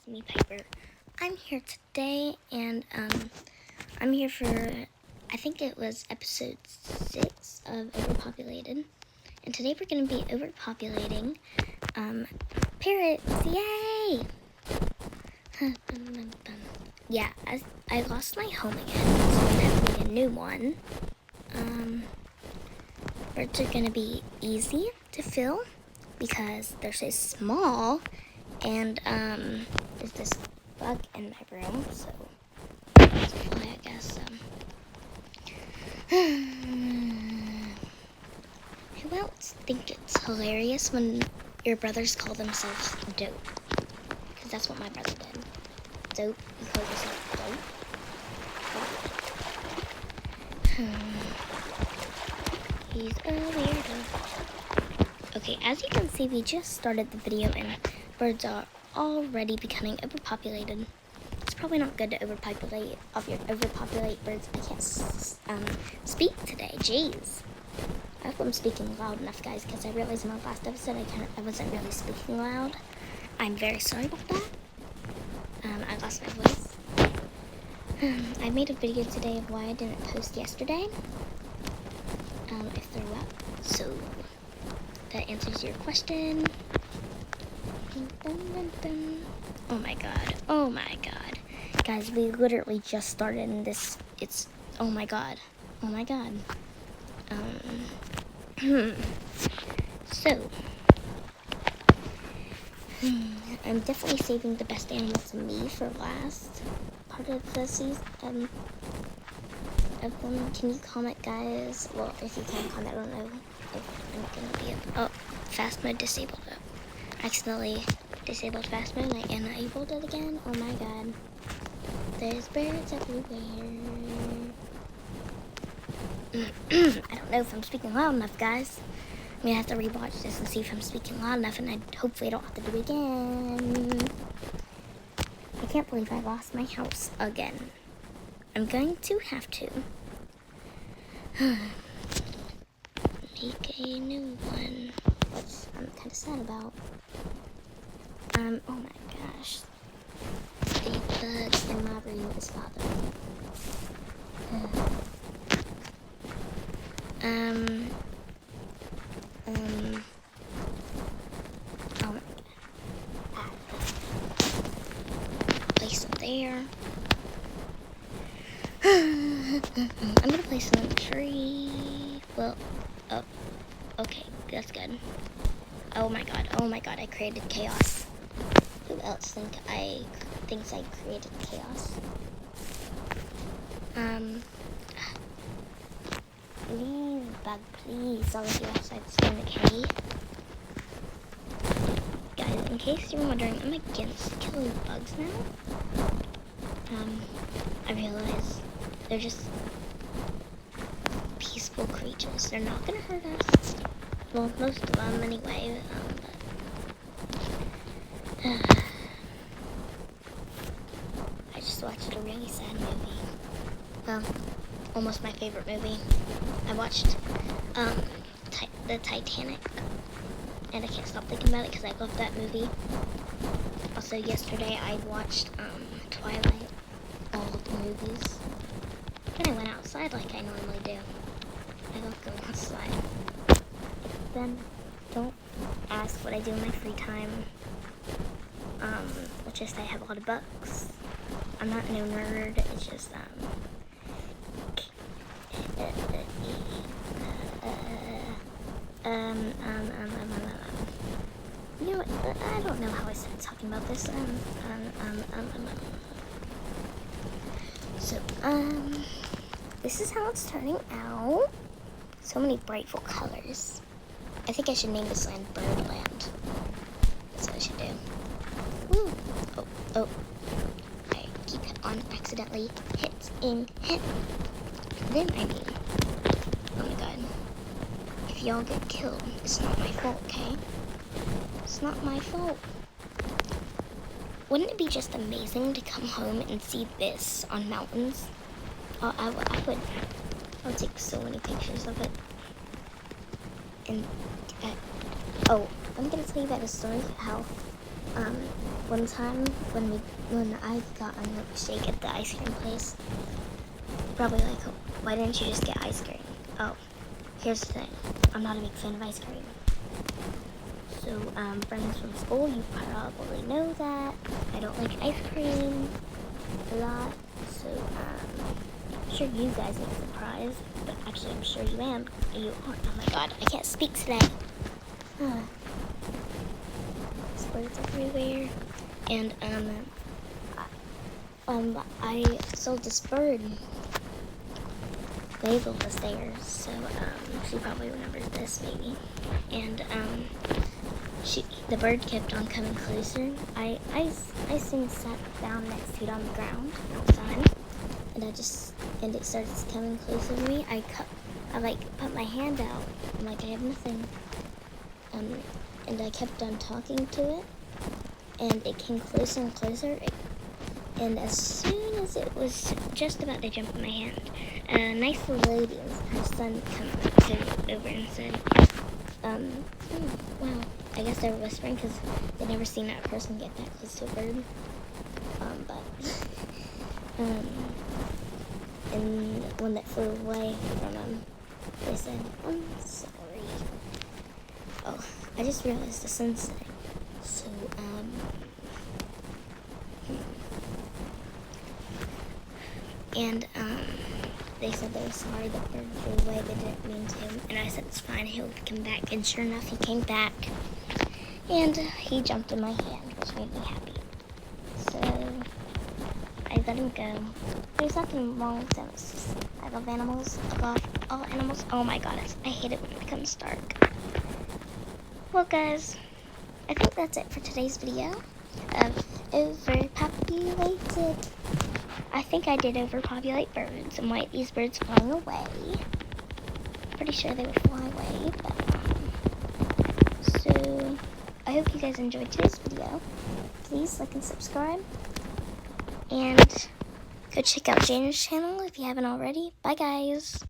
me, Piper. I'm here today, and I'm here for, I think it was episode 6 of Overpopulated. And today we're going to be overpopulating parrots. Yay! Yeah, I lost my home again, so I'm going to have to make a new one. Birds are going to be easy to fill because they're so small, and there's this bug in my room, so that's why I guess. Who else think it's hilarious when your brothers call themselves dope? Because that's what my brother did. Dope? You call yourself dope? He's a weirdo. Okay, as you can see, we just started the video and birds are already becoming overpopulated. It's probably not good to overpopulate birds. I can't speak today. Jeez. I hope I'm speaking loud enough, guys, because I realized in my last episode I wasn't really speaking loud. I'm very sorry about that. I lost my voice. I made a video today of why I didn't post yesterday. I threw up, so that answers your question. Oh my god. Oh my god. Guys, we literally just started in this. It's, oh my god. Oh my god. So, I'm definitely saving the best animal to me for last part of the season. Of them. Can you comment, guys? Well, if you can comment, I don't know if I'm gonna be able. Oh, fast mode disabled it. Accidentally disabled fast mode and I enabled it again. Oh my god. There's birds everywhere. I don't know if I'm speaking loud enough, guys. I'm gonna have to rewatch this and see if I'm speaking loud enough, and hopefully I don't have to do it again. I can't believe I lost my house again. I'm going to have to make a new one, which I'm kind of sad about. Oh my gosh. The bug in my room is bothering me. Oh my god. Place it there. I'm gonna place it on the tree. Well, oh, okay, that's good. Oh my god, I created chaos. Who else thinks I created chaos? Leave, bug, please. All of you outside in the cave. Guys, in case you're wondering, I'm against killing bugs now. I realize they're just peaceful creatures. They're not gonna hurt us. Well, most of them anyway. I just watched a really sad movie. Well, almost my favorite movie. I watched the Titanic, and I can't stop thinking about it because I love that movie. Also, yesterday I watched Twilight, all of the movies. Then I went outside like I normally do. I love going outside. Then don't ask what I do in my free time. It's just I have a lot of books. I'm not no nerd. It's just you know what? I don't know how I started talking about this. So, this is how it's turning out. So many brightful colors. I think I should name this land Birdland. That's what I should do. Woo. Oh. I keep on accidentally hitting. Then I mean, oh my god. If y'all get killed, it's not my fault, okay? It's not my fault. Wouldn't it be just amazing to come home and see this on mountains? I would take so many pictures of it. And, I'm gonna tell you about a story how One time when I got a milkshake at the ice cream place, probably like, why didn't you just get ice cream? Oh, here's the thing. I'm not a big fan of ice cream. So, friends from school, you probably know that. I don't like ice cream a lot. So, I'm sure you guys are surprised. But actually, I'm sure you am. You are. Oh my god, I can't speak today. Birds everywhere. And, I sold this bird. Basil was there, so she probably remembers this maybe. And the bird kept on coming closer. I soon sat down next to it on the ground outside, and it started coming closer to me. I put my hand out. I'm like, I have nothing. And I kept on talking to it, and it came closer and closer. And as soon as it was just about to jump in my hand, a nice little lady and her son came over and said, oh, wow, I guess they were whispering because they'd never seen that person get that close to a bird. And when it flew away from them, they said, I'm sorry. Oh, I just realized the sun's setting. So, and they said they were sorry the bird flew away, they didn't mean to, and I said it's fine, he'll come back, and sure enough, he came back, and he jumped in my hand, which made me happy. So I let him go. There's nothing wrong with them. It's just, I love animals. I love all animals. Oh my god, I hate it when it becomes dark. Well guys, I think that's it for today's video of Overpopulated. I think I did overpopulate birds, and why are these birds flying away? Pretty sure they would fly away, but so I hope you guys enjoyed today's video. Please like and subscribe, and go check out Jana's channel if you haven't already. Bye guys.